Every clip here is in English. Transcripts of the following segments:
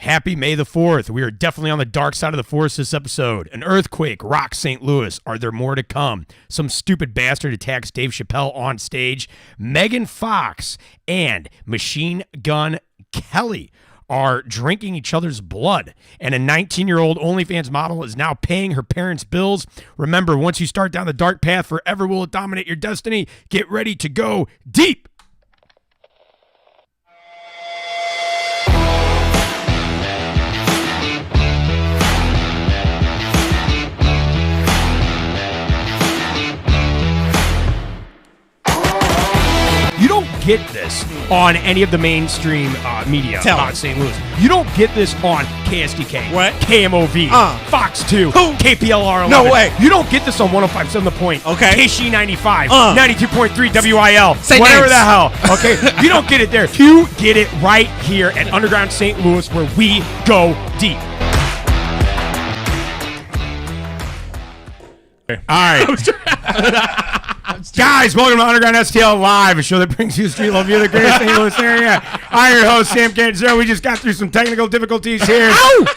Happy May the 4th. We are definitely on the dark side of the force this episode. An earthquake rocks St. Louis. Are there more to come? Some stupid bastard attacks Dave Chappelle on stage. Megan Fox and Machine Gun Kelly are drinking each other's blood. And a 19-year-old OnlyFans model is now paying her parents' bills. Remember, once you start down the dark path, forever will it dominate your destiny. Get ready to go deep. You don't get this on any of the mainstream media about St. Louis. You don't get this on KSDK, what? KMOV, Fox 2, who? KPLR 11. No way. You don't get this on 105.7 The Point, okay. KC 95, 92.3 WIL, Say whatever names. the hell. Okay, you don't get it there. You get it right here at Underground St. Louis, where we go deep. All right. Guys, welcome to Underground STL Live, a show that brings you street love view of the greater St. Louis area. I'm your host, Sam Catanzaro. We just got through some technical difficulties here.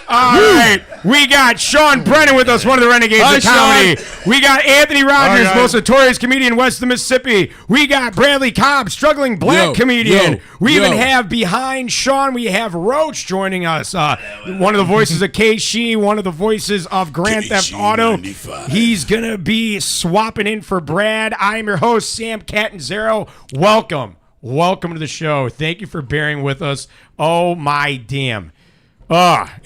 All right. We got Sean Brennan with us, one of the renegades of comedy. Sean. We got Anthony Rogers, most notorious comedian west of the Mississippi. We got Bradley Cobb, struggling black comedian. We even have behind Sean, we have Roach joining us. One of the voices of K-She, one of the voices of Grand Theft Auto. 95. He's going to be swapping in for Brad. I'm your host, Sam Catanzaro. Welcome to the show. Thank you for bearing with us. Oh, my damn.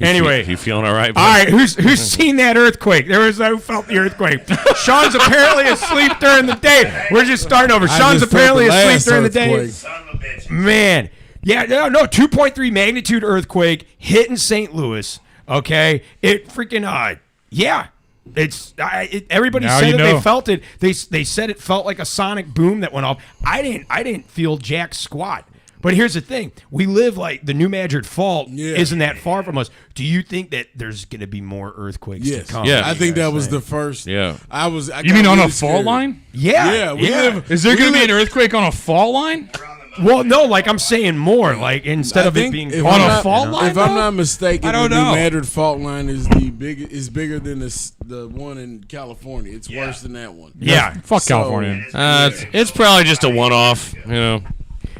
Anyway. You feeling all right, All right, who's seen that earthquake? There was who felt the earthquake. Sean's apparently asleep during the day. We're just starting over. Sean's apparently asleep during the day. Son of a bitch. Man. Yeah, no, 2.3 magnitude earthquake hitting St. Louis. Okay? It freaking, yeah. Everybody Now said you that know. they felt it. They said it felt like a sonic boom that went off. I didn't feel jack squat. But here's the thing: we live like the New Madrid Fault isn't that far from us. Do you think that there's going to be more earthquakes to come? Yeah, I think that was the first. Yeah. You mean on a fault line? Yeah. Is there going to be an earthquake on a fault line? Well, no, like I'm saying more, like instead of it being on a fault line. If I'm not mistaken, I don't the know. New Madrid fault line is bigger than the one in California. It's worse than that one. Yeah. Fuck So- California. It's probably just a one-off. You know,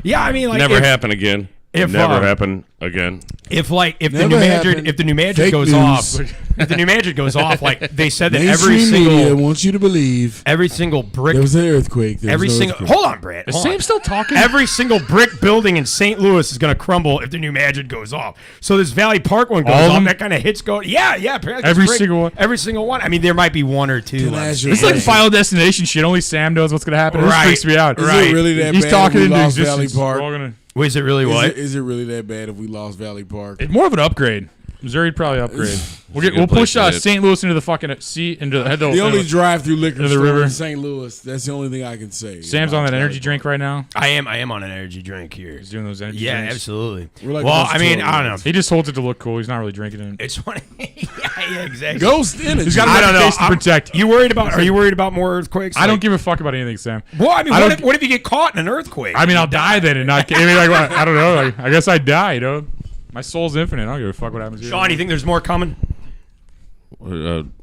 Yeah, I mean, like never happen again. Never happen again. If the Never New Madrid happened. if the New Madrid Fake goes news. off, if the New Madrid goes off, like they said that Mainstream media wants you to believe every single brick, there was an earthquake. hold on, Brad. Is hold on. Sam still talking? Every single brick building in St. Louis is going to crumble if the New Madrid goes off. So this Valley Park one goes All of off. them? That kind of hits go. Yeah. Apparently Every single one? Every single one. I mean, there might be one or two. This is like Final Destination shit. Only Sam knows what's going to happen. This Right. freaks me out. Is it really that He's bad talking if we into lost existence. Valley Park? We're all gonna- Is it really what? Is it really that bad if we lost Valley Park? It's more of an upgrade. Missouri'd probably upgrade. We'll good push place to hit. St. Louis into the fucking sea into the head. The only drive-through liquor the store river. in St. Louis. That's the only thing I can say. Sam's on that energy drink right now. I am on an energy drink here. He's doing those energy Yeah, drinks. absolutely. We're like Well, a bunch I of mean, 12 I don't know. He just holds it to look cool. He's not really drinking it. It's funny. yeah, exactly. Ghost energy. He's got I a don't know. reputation to protect. Are you worried about more earthquakes? I don't give a fuck about anything, Sam. Well, I mean, I what if you get caught in an earthquake? I mean, I'll die then, and not. I mean, like, what? I don't know. Like, I guess I'd die. You know, my soul's infinite. I don't give a fuck what happens here. Sean, you think there's more coming?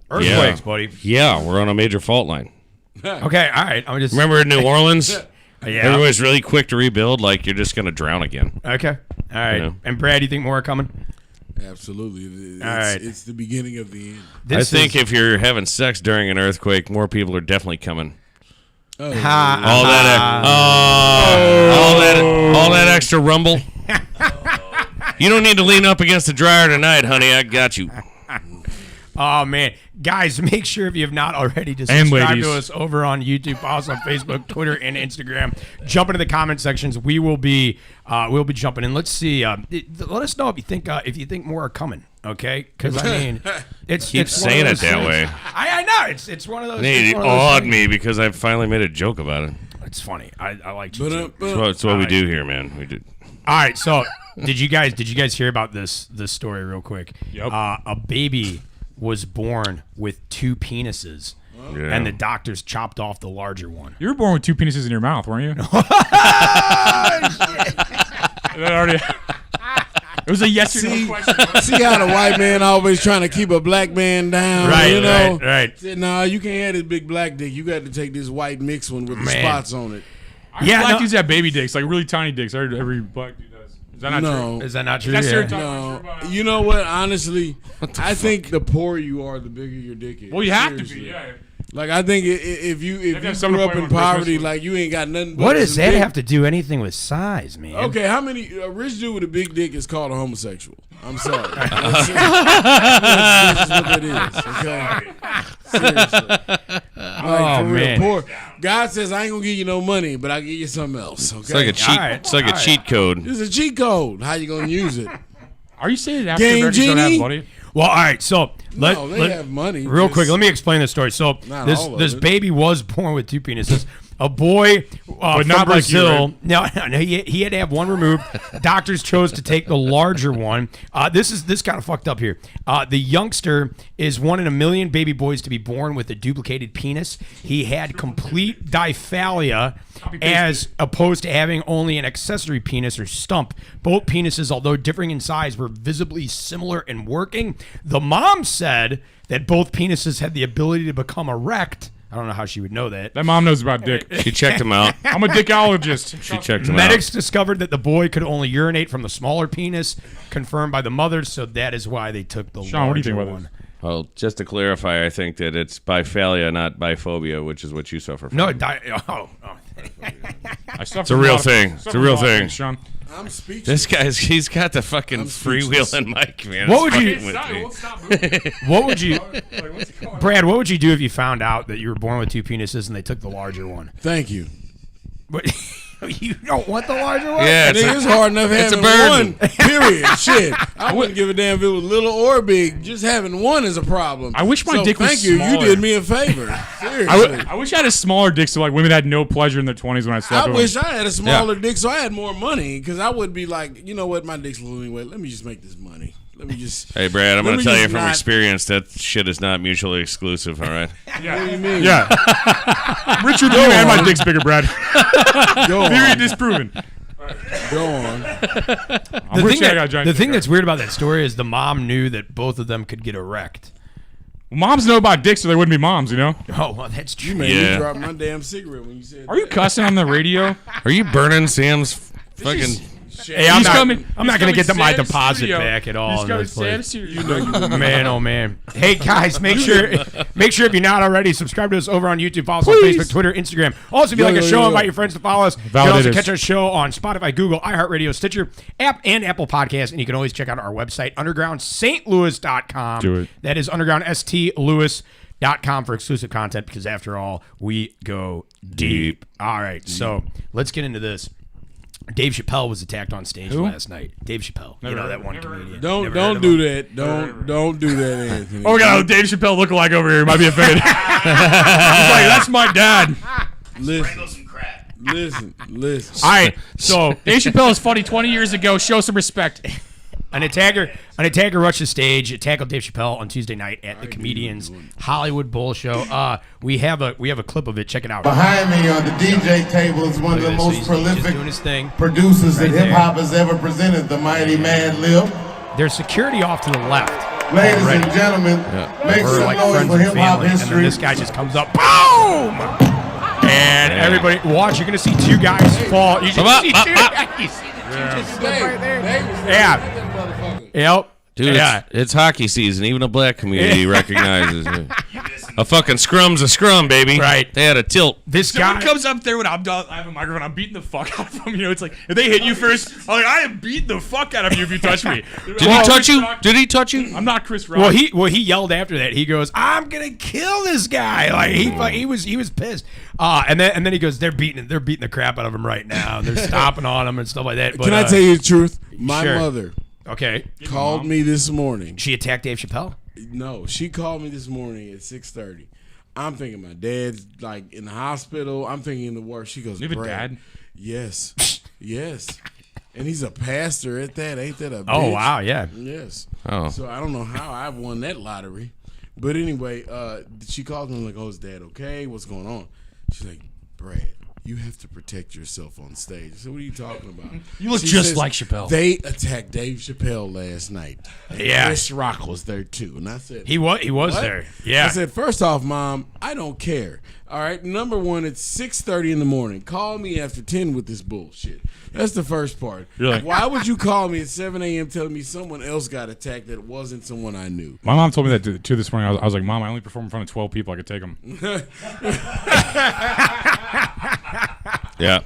Earthquakes, buddy. Yeah, we're on a major fault line. Okay, all right. I'm just Remember in New Orleans? yeah. Everybody's really quick to rebuild, like you're just going to drown again. Okay, all right. You know. And Brad, you think more are coming? Absolutely. It's, All right. it's the beginning of the end. I think if you're having sex during an earthquake, more people are definitely coming. Oh, All that extra rumble. You don't need to lean up against the dryer tonight, honey. I got you. Oh man, guys, make sure if you have not already to And subscribe ladies. to us over on YouTube, also on Facebook, Twitter, and Instagram. Jump into the comment sections. We'll be jumping in. Let's see. Let us know if you think more are coming. Okay, because I mean, it's Keep it's one of saying it those that things. way. I know it's one of those. It it's one of those awed things. me because I finally made a joke about it. It's funny. I like you too. That's what we do here, man. We do. All right, so did you guys hear about this story real quick? Yep. A baby was born with two penises, Yeah. and the doctors chopped off the larger one. You were born with two penises in your mouth, weren't you? That already. was a yes or no question. See how the white man always trying to keep a black man down, Right, you know? right. Said, nah, you can't have this big black dick. You got to take this white mixed one with the spots on it. Black dudes have baby dicks, like really tiny dicks. Every black dude does. Is that not true? Is that not true? That's Yeah. No. You know what? Honestly, I think the poorer you are, the bigger your dick is. Well, you have to Seriously. be, yeah. Like, I think if you have something grew to up play in with poverty, Christmas. like, you ain't got nothing but What does some that dick. have to do anything with size, man? Okay, how many a rich dude with a big dick is called a homosexual? I'm sorry. That's what that is. Okay, seriously. Like, for real, man. poor. God says I ain't gonna give you no money, but I'll give you something else. Okay, It's like a cheat. All right. It's like a cheat code. This is a cheat code. How you gonna use it? Are you saying African Game Americans don't Genie? have money? Well, all right. So No, they have money. Real just- quick, let me explain the story. So Not this all of this it. baby was born with 2 penises. A boy from not like you, Brazil. No, he had to have one removed. Doctors chose to take the larger one. This kind of fucked up here. The youngster is 1 in a million baby boys to be born with a duplicated penis. He had complete diphalia, as opposed to having only an accessory penis or stump. Both penises, although differing in size, were visibly similar in working. The mom said that both penises had the ability to become erect. I don't know how she would know that. That mom knows about dick. She checked him out. I'm a dickologist. She checked him Medics out. discovered that the boy could only urinate from the smaller penis, confirmed by the mother, so that is why they took the Sean, what do you larger think about one. this? Well, just to clarify, I think that it's biphalia, not biphobia, which is what you suffer from. No, I suffer It's a real thing. It's a real thing. Sean. I'm speechless. This guy's got the fucking I'm speechless. freewheeling mic, man. What It's would you- fucking with me. what would you, Brad? What would you do if you found out that you were born with 2 penises and they took the larger one? Thank you. But you don't want the larger one? Yeah, I think it's hard enough it's a having burden. one. Period. Shit. I wouldn't give a damn if it was little or big. Just having one is a problem. I wish my dick was thank you. smaller. You did me a favor. Seriously. I wish I had a smaller dick so like women had no pleasure in their 20s when I slept I with wish them. I had a smaller dick so I had more money because I would be like, you know what, my dick's little anyway. Let me just make this money. Let me just. Hey, Brad, I'm Let going me to tell you just from not- experience that shit is not mutually exclusive, all right? What do you mean? Yeah. Richard, you and my dick's bigger, Brad. Go Theory on. disproven. Go on. The thing that's weird about that story is the mom knew that both of them could get erect. Moms know about dicks, so they wouldn't be moms, you know? Oh, well, that's true. You made Yeah. me drop my damn cigarette when you said Are you that. cussing on the radio? Are you burning Sam's fucking... Hey, I'm He's not, coming- I'm he's not going to coming get my Sam's deposit studio. back at all He's in coming this place. Sam's studio. Man, oh man! Hey guys, make sure if you're not already, subscribe to us over on YouTube. Follow us on Facebook, Twitter, Instagram. Also, if you like a show, invite your friends to follow us. You can also Validators. catch our show on Spotify, Google, iHeartRadio, Stitcher, app, and Apple Podcasts. And you can always check out our website, undergroundstlouis.com. Do it. That is undergroundstlouis.com for exclusive content because after all, we go deep. All right, so let's get into this. Dave Chappelle was attacked on stage last night. Dave Chappelle, you know that one comedian. Don't Never heard of do him? that. Don't do that, Anthony. Oh, we got a Dave Chappelle lookalike over here. He might be offended. He's like, that's my dad. Listen. All right, so Dave Chappelle is funny 20 years ago. Show some respect. An attacker rushed the stage, tackled Dave Chappelle on Tuesday night at the Comedians Hollywood Bowl show. We have a clip of it. Check it out. Behind me on the DJ table is one of the Look at this. most He's prolific just doing his thing. producers Right that there. hip hop has ever presented, the mighty Mad Lib. There's security off to the left. Ladies Already. and gentlemen, make We're some like noise friends for and hip hop family, and then history. this guy just comes up, boom, and everybody watch. You're gonna see 2 guys fall. You just see 2 guys. Yeah. Yep. Dude, Yeah. it's hockey season. Even a black community recognizes it. A fucking scrum's a scrum, baby. Right. They had a tilt. This Someone guy comes up there when I'm done. I have a microphone. I'm beating the fuck out of them. You know, it's like if they hit you first, I'm like, I am beating the fuck out of you if you touch me. Did he touch you? Did he touch you? I'm not Chris Rock. Well, he yelled after that. He goes, "I'm gonna kill this guy!" Like he was pissed. And then he goes, "They're beating the crap out of him right now. They're stomping on him and stuff like that." But, Can I tell you the truth? My sure. mother Okay, called me this morning. she attacked Dave Chappelle. No, she called me this morning at 6:30. I'm thinking my dad's like in the hospital. I'm thinking the worst. She goes, You have a "Brad, dad? Yes, yes, and he's a pastor at that. Ain't that a bitch? Oh wow, yeah. Yes. Oh. So I don't know how I won that lottery, but anyway, she called me like, "Oh, is Dad okay? What's going on?" She's like, "Brad, you have to protect yourself on stage. So what are you talking about? You look She just says, like Chappelle. They attacked Dave Chappelle last night. And Yeah. Chris Rock was there too. And I said, He was "What?" there. Yeah. I said, first off, Mom, I don't care. All right, number one, it's 6:30 in the morning. Call me after 10 with this bullshit. That's the first part. You're like- Why would you call me at 7 a.m. telling me someone else got attacked that wasn't someone I knew? My mom told me that too this morning. I was like, Mom, I only perform in front of 12 people. I could take them. Yeah.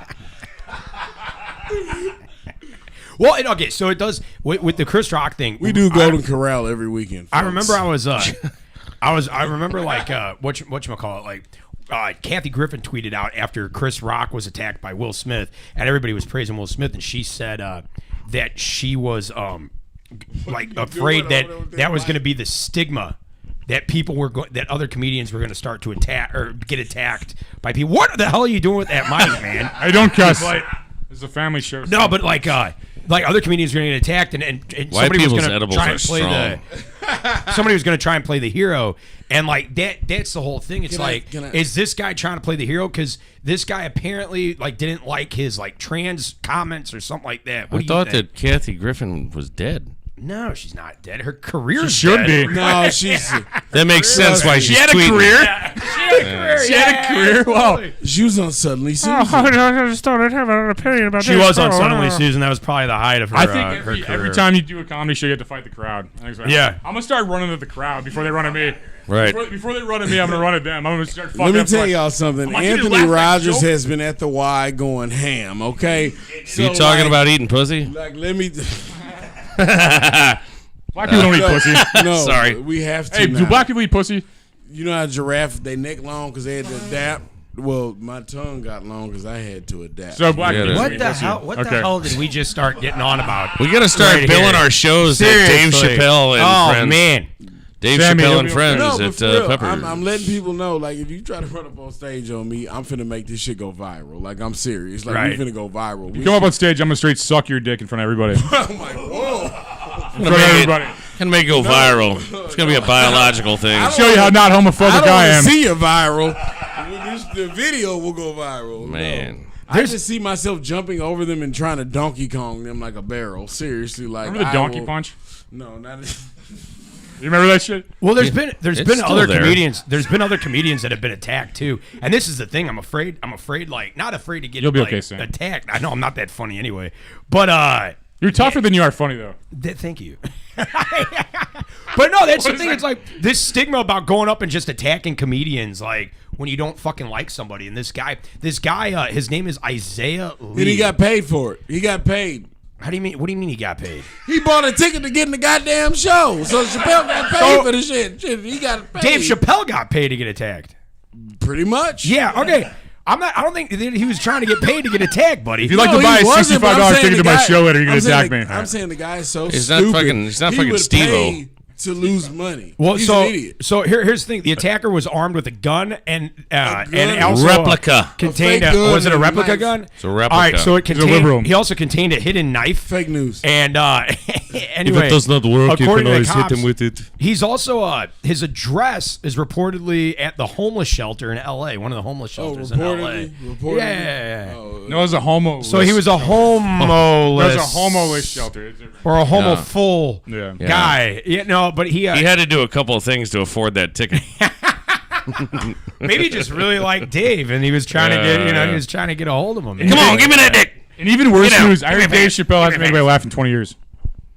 Well, okay, so it does with the Chris Rock thing. We do Golden Corral every weekend. I folks. remember I remember like whatchamacallit, like Kathy Griffin tweeted out after Chris Rock was attacked by Will Smith, and everybody was praising Will Smith, and she said that she was like afraid that was going to be the stigma that people were that other comedians were going to start to attack or get attacked by people. What the hell are you doing with that mic, man? I don't cuss. But- It's a family show. No, but like other comedians were going to get attacked, and White somebody was people's going to edibles try are and play strong. somebody was going to try and play the hero, and like that's the whole thing. It's Can I- is this guy trying to play the hero because this guy apparently like didn't like his like trans comments or something like that? What I do you thought think? that Kathy Griffin was dead. No, she's not dead. Her career should be. No, she's That makes sense why she's She had a tweeting. career. She She had a career. Wow. she was on Suddenly Susan. I just don't have an opinion about She was on Suddenly Susan. That was probably the height of her. I think her every career. time you do a comedy show, you have to fight the crowd. I think so. Yeah. I'm gonna start running at the crowd before they run at me. Right. Before they run at me, I'm gonna run at them. I'm gonna start fucking. Let me up tell like- y'all something. I'm like, you didn't Anthony laugh at that Rogers joke? has been at the Y going ham. Okay, so You talking like- about eating pussy? Like, let me. Black people don't eat pussy. No, Sorry. we have to. Hey, now. do black people eat pussy? You know how giraffe they neck long because they had to adapt. Well, my tongue got long because I had to adapt. So black Yeah, people. What eat the pussy. hell? What the Okay. hell did we just start getting on about? We got to start Right billing here. our shows at Dave Seriously. Chappelle and Oh Friends. man. Dave Sammy, Chappelle you'll and be- Friends no, but at for real, Pepper. I'm letting people know, like, if you try to run up on stage on me, I'm finna make this shit go viral. Like, I'm serious. Like, Right. we finna go viral. We Come up on stage, I'm gonna straight suck your dick in front of everybody. In I'm like, whoa. front of everybody. Gonna make it go viral. It's gonna be a biological thing. Show you how not homophobic I don't I want am. to see you viral. The video will go viral. Man. No. I just see myself jumping over them and trying to Donkey Kong them like a barrel. Seriously, like Remember the I donkey will- punch? No, not. You remember that shit? Well, there's been it's other still there. comedians. There's been other comedians that have been attacked too. And this is the thing. I'm afraid. Like not afraid to get You'll be like, okay, Sam. attacked. I know I'm not that funny anyway. But You're tougher than you are funny though. thank you. But no, that's the thing. It's like this stigma about going up and just attacking comedians, like when you don't fucking like somebody. And this guy, his name is Isaiah Lee. And he got paid for it. He got paid. How do you mean? What do you mean he got paid? He bought a ticket to get in the goddamn show. So Chappelle got paid for the shit. He got paid. Dave Chappelle got paid to get attacked. Pretty much. Yeah. Okay. I don't think that he was trying to get paid to get attacked, buddy. If you'd like No, to buy he a wasn't, but I'm $65 saying ticket the to my guy- show later, you're gonna I'm saying attack me. I'm saying the guy is so He's not stupid. fucking- he's not he fucking would Steve-O. pay to lose money. Well, He's so an idiot. here's the thing: the attacker was armed with a gun and gun? also Replica. contained A fake gun was it a and a replica knife. gun? It's a replica. All right, so it He's a liberal. contained. He also contained a hidden knife. Fake news. And anyway, not work, according to the cops, it. he's also his address is reportedly at the homeless shelter in L.A. One of the homeless shelters in L.A. Reportedly? Yeah. Oh, No, it was a homo. So he was a homoless. There's a homo-less shelter. or a homoful Yeah. guy. Yeah, no, but he He had to do a couple of things to afford that ticket. maybe just really liked Dave, and he was trying to get he was trying to get a hold of him. Come on, give me that dick. And even worse Get out. news, I Give me heard a Dave fan. Chappelle hasn't Give made me a anybody laugh in 20 years.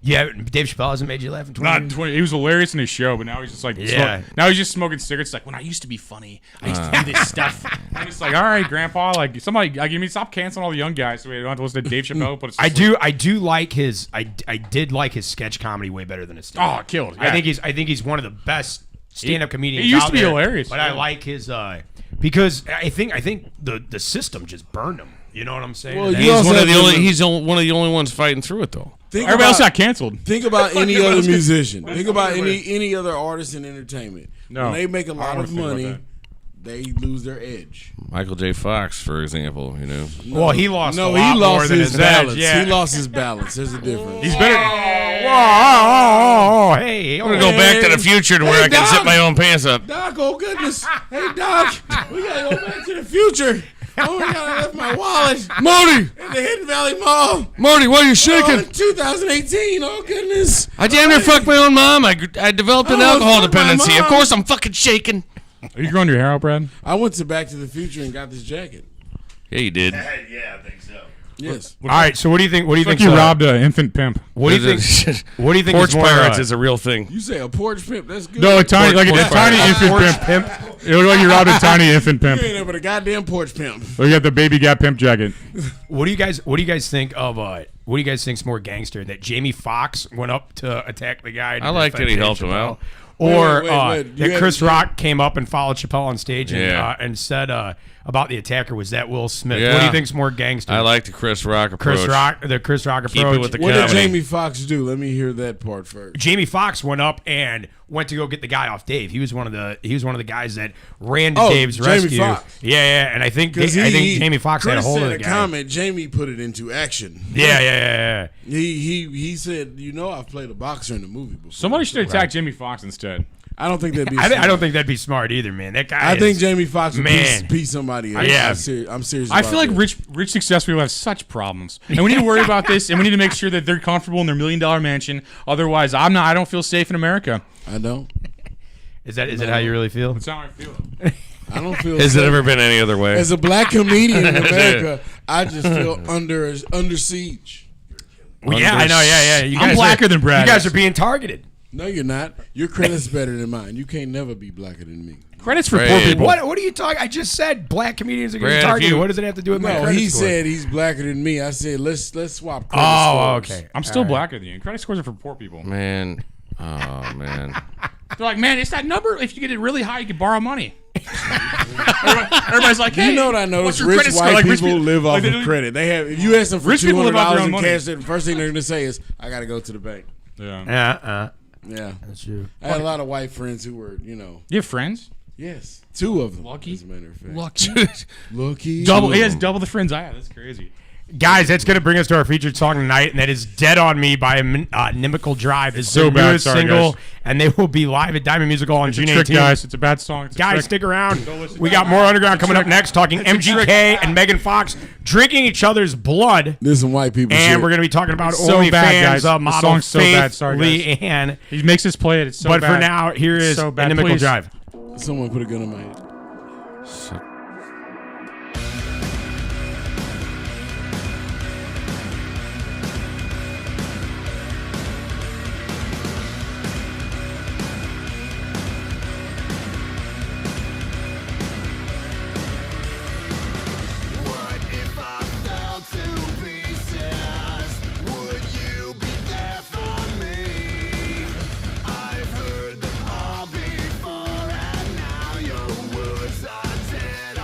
Yeah, Dave Chappelle hasn't made you laugh in 20 Not years? 20. He was hilarious in his show, but now he's just like, Yeah. now he's just smoking cigarettes. Like, when I used to be funny, I used to do this stuff. I'm just like, all right, Grandpa, like somebody, like, you mean, stop canceling all the young guys so we don't have to listen to Dave Chappelle. But it's I just like, do like his I did like his sketch comedy way better than his stand-up. Oh, killed. I think he's one of the best stand-up comedians. he used out to be there, hilarious, but I yeah. like his because I think the system just burned him. You know what I'm saying? Well, And you that's- also have to- He's one of the only ones fighting through it though. everybody else got canceled. Think about any Everybody other else got- musician. Think about any other artist in entertainment. No, When they make a I don't lot wanna of think about money, that. they lose their edge. Michael J. Fox, for example, you know. well, he lost No, a lot he more lost than his his balance. edge. Yeah. He lost his balance. There's a difference. He's better. Oh, hey, I'm gonna go back to the future to where I can Doc. zip my own pants up. Doc, oh goodness. Hey, Doc, we gotta go back to the future. Oh my God, I left my wallet Marty, at the Hidden Valley Mall. Marty, why are you Oh, shaking? in 2018. Oh, goodness. I damn near fucked my own mom. I developed an Oh, alcohol fuck my dependency. Of mom. course, I'm fucking shaking. Are you growing your hair out, Brad? I went to Back to the Future and got this jacket. Yeah, you did. Yeah, I think so. Yes. All right, so what do you think? What do you think? Like you robbed an infant pimp. What do you think? What do you think? Porch is more, pirates is a real thing. You say a porch pimp? That's good. No, a tiny, like a porch tiny infant pimp. It looked like you robbed a tiny infant You pimp. ain't but a goddamn porch pimp. Oh, you got the baby Gap pimp jacket. What do you guys think of? What do you guys think's more gangster? That Jamie Foxx went up to attack the guy. I like that he helped him out. Or Wait. that Chris Rock came up and followed Chappelle on stage and, Yeah. And said about the attacker was that Will Smith. Yeah. What do you think's more gangster? I like the Chris Rock approach. the Chris Rock Keep approach. it with the What did comedy. Jamie Foxx do? Let me hear that part first. Jamie Foxx went up and went to go get the guy off Dave. He was one of the guys that ran to Oh, Dave's Jamie rescue. Foxx. Yeah, and I think Because Jamie Foxx had a Chris hold of said the a guy. comment. Jamie put it into action. Yeah. He said, I've played a boxer in a movie before. Somebody should attack Jamie Foxx instead. I don't think that'd be. I don't think that'd be smart either, man. That guy. I think Jamie Foxx would man. piece somebody else. Yeah. I'm serious. I about feel like that. rich successful people have such problems, and we need to worry about this, and we need to make sure that they're comfortable in their $1 million mansion. Otherwise, I don't feel safe in America. I don't. Is it how you really feel? That's how I feel. I don't feel. Has it safe. ever been any other way? As a black comedian in America, I just feel under siege. Well, yeah, I know. Yeah. You I'm guys blacker than Brad You guys is. are being targeted. No, you're not. Your credit's better than mine. You can't never be blacker than me. Credits for Brad. poor people. What are you talking? I just said black comedians are going to Brad, be if targeted. you- What does it have to do with my No, credit he score? said he's blacker than me. I said let's swap credit Oh, scores. okay. I'm still blacker than you. Credit scores are for poor people. Man. Oh, man. They're like, man, it's that number. If you get it really high, you can borrow money. Everybody's like, hey, You know what I what's noticed? your Rich credit score? white Like, rich people live off like, they of do- credit. They have. If you ask them for Rich people live off their $200 own in money. cash, the first thing they're going to say is, "I got to go to the bank." Yeah. Yeah, That's true. I had a lot of white friends who were, You have friends? yes, 2 of them. Lucky? as a matter of fact. Lucky. Lucky. He has double the friends I have. That's crazy. Guys, that's going to bring us to our featured song tonight, and that is "Dead on Me" by Inimical Drive. It's so their bad. newest Sorry, single, guys. and they will be live at Diamond Music Hall on June Trick, 18th. guys. It's a bad song. It's a Guys, trick. stick around. Don't listen. We got more underground coming up next, talking It's a MGK trick. and Megan Fox drinking each other's blood. This is some white people And shit. we're going to be talking about It's so bad, OnlyFans guys. The model song's so Faith bad. Sorry, Lee guys. Ann. He makes us play it. It's so But bad. for now, here It's is so bad. Inimical Please. Drive. Someone put a gun in my head. What if I fell to pieces? Would you be there for me? I've heard them all before, and now your words are dead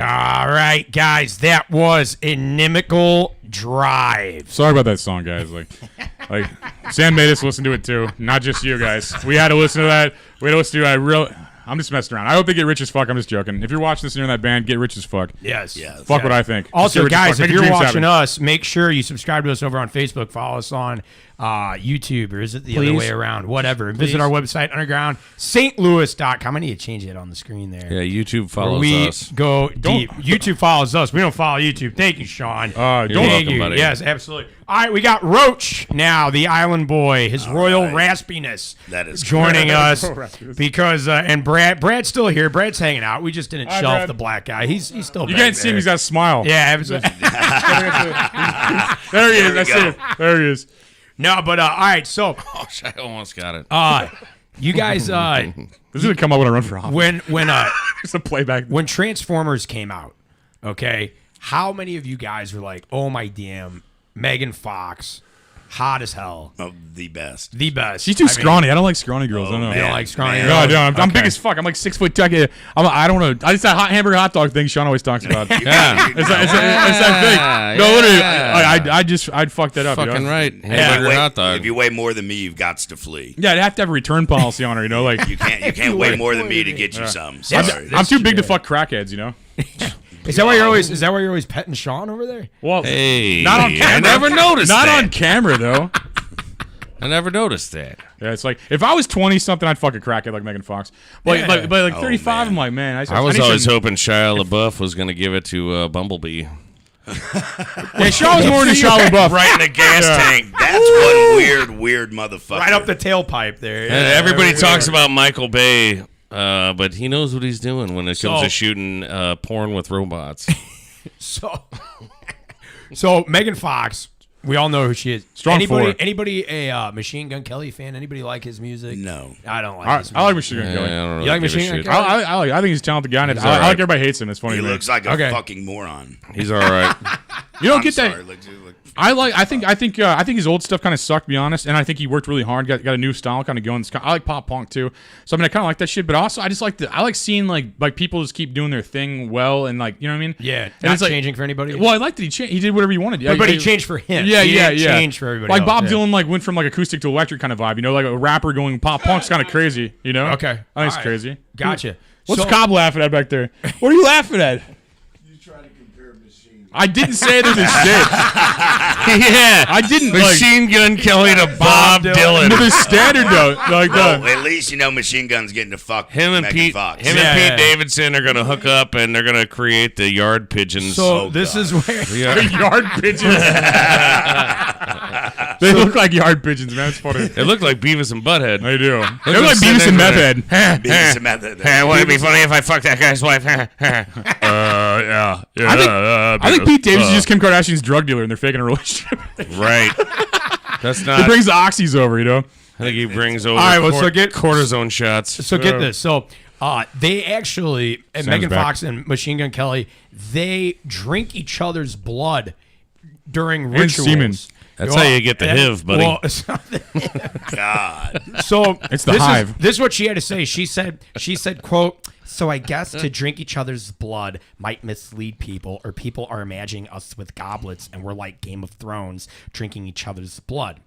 All right, guys, that was Inimical Drive. Sorry about that song, guys. Like Sam made us listen to it too, not just you guys. We had to listen to that. We had to listen to it. I'm just messing around. I hope they get rich as fuck. I'm just joking. If you're watching this and you're in that band, get rich as fuck. Yes. Fuck what I think. Also, Just get rich as guys, fuck. if Make your you're dreams watching happen. us, make sure you subscribe to us over on Facebook. Follow us on YouTube, or is it the other Please. way around? Whatever. And visit our website, undergroundstlouis.com. I need to change it on the screen there. Yeah, YouTube Where follows we us. go deep. YouTube follows us. We don't follow YouTube. Thank you, Sean. Don't- Thank welcome, you. buddy. Yes, absolutely. All right, we got Roach now, the Island Boy, his royal raspiness. That is joining us Raspiness. because and Brad's still here. Brad's hanging out. We just didn't Hi, shelf Brad. the black guy. He's still. You back can't see him. there. He's got a smile. Yeah, absolutely. There he is. we That's go. it. There he is. No, but all right. So, Gosh, I almost got it. you guys, This is gonna come up when I run for office. when Just a playback. when Transformers came out, okay, how many of you guys were like, "Oh my damn, Megan Fox, hot as hell, Oh, the best. the best." She's too scrawny. I don't like scrawny girls. I don't know. You don't like scrawny man. No, I girls? don't. I'm Okay. big as fuck. I'm like 6 foot. I don't know. I just that hot hamburger hot dog thing Sean always talks about. Yeah. It's that thing. No, literally, I'd fuck that up. Fucking you know? right. If you Hamburger weigh- hot dog. If you weigh more than me, you've got to flee. Yeah, I'd have to have a return policy on her. You know, like You can't weigh more than me to get you some. Yes. Sorry. I'm too big to fuck crackheads. You know. Is that why you're always? Is that why you're always petting Sean over there? Well, Hey, not on camera. I never noticed Not that. on camera though. I never noticed that. Yeah, it's like if I was 20 something, I'd fuck a crackhead like Megan Fox. But Yeah. like Oh, 35, man. I'm like, man, I was need always some- hoping Shia LaBeouf was going to give it to Bumblebee. Yeah, Sean was more than Shia LaBeouf. Right in the gas tank. That's one weird motherfucker. Right up the tailpipe there. And everybody talks about Michael Bay, but he knows what he's doing when it comes So- to shooting porn with robots. So Megan Fox, we all know who she is. Strong anybody, forward. anybody a Machine Gun Kelly fan? Anybody like his music? No. I don't like his music. I like Machine Gun Yeah, Kelly. I don't really You like give a Machine Gun shit. Kelly? I think he's a talented guy. And I all right. like everybody hates him. It's funny. He to me. looks like a Okay. fucking moron. He's all right. You don't I'm get that. sorry, look. I think his old stuff kind of sucked, to be honest. And I think he worked really hard. Got a new style kind of going. I like pop punk too. So I mean, I kind of like that shit. But also, I just I like seeing like people just keep doing their thing well and like you know what I mean. Yeah, And not it's like, changing for anybody. Well, I liked that he changed. He did whatever he wanted. Yeah, but he changed for him. Yeah, He yeah, didn't yeah. change for everybody Like else, Bob yeah. Dylan, like went from like acoustic to electric kind of vibe. You know, like a rapper going pop punk's kind of crazy. You know? Okay. I think it's All right. crazy. Gotcha. What's So- Cobb laughing at back there? What are you laughing at? You try to compare machines. I didn't say there's a shit. Yeah. I didn't Machine Gun Kelly to Bob Dylan. No, there's standard though. Like Well, at least you know Machine Gun's getting to fuck Him and Megan Pete, Fox. him Yeah. and Pete Davidson are gonna hook up, and they're gonna create the Yard Pigeons. So this is where. yard pigeons. They look like yard pigeons, man. It's funny. They look like Beavis and Butthead. They do. They like look like sitting Beavis and there. Meth Head. Beavis and Method. Wouldn't it be funny if I fucked that guy's wife? Yeah. I think Pete Davidson is just Kim Kardashian's drug dealer, and they're faking a relationship. Right. That's He not. brings the oxys over, you know. I think he brings over All right, well, so get- cortisone shots. So get this. So they actually, and Megan back. Fox and Machine Gun Kelly, they drink each other's blood during And rituals. semen. That's how you get the HIV, buddy. Well, God. so It's the this hive. This is what she had to say. She said, quote, "So I guess to drink each other's blood might mislead people, or people are imagining us with goblets and we're like Game of Thrones drinking each other's blood.